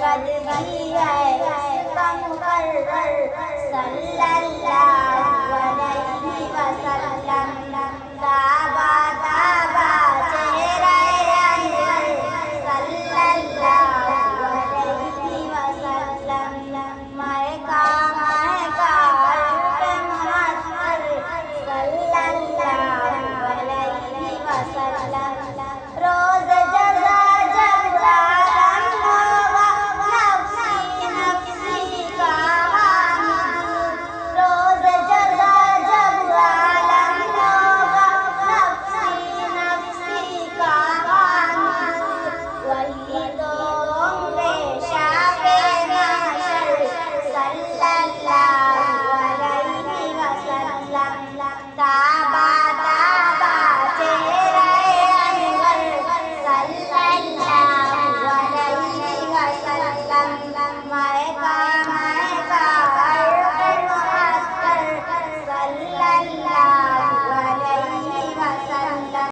बदली है उसका मुकर्रर सल्लल्लाहु अलैहि वसल्लम। ताबा ताबा चेहरे अनवर सल्लल्लाहु अलैहि वसल्लम। महका महका अल्फ मुअत्तर सल्लल्लाहु अलैहि वसल्लम। रोज़ जज़ा जब आलम होगा नफ्सी नफ्सी का हामिद। रोज़ जज़ा जब आलम होगा नफ्सी नफ्सी का हामिद। वही तो होंगे शाफ़े महशर सल्लल्लाहु अलैहि वसल्लम।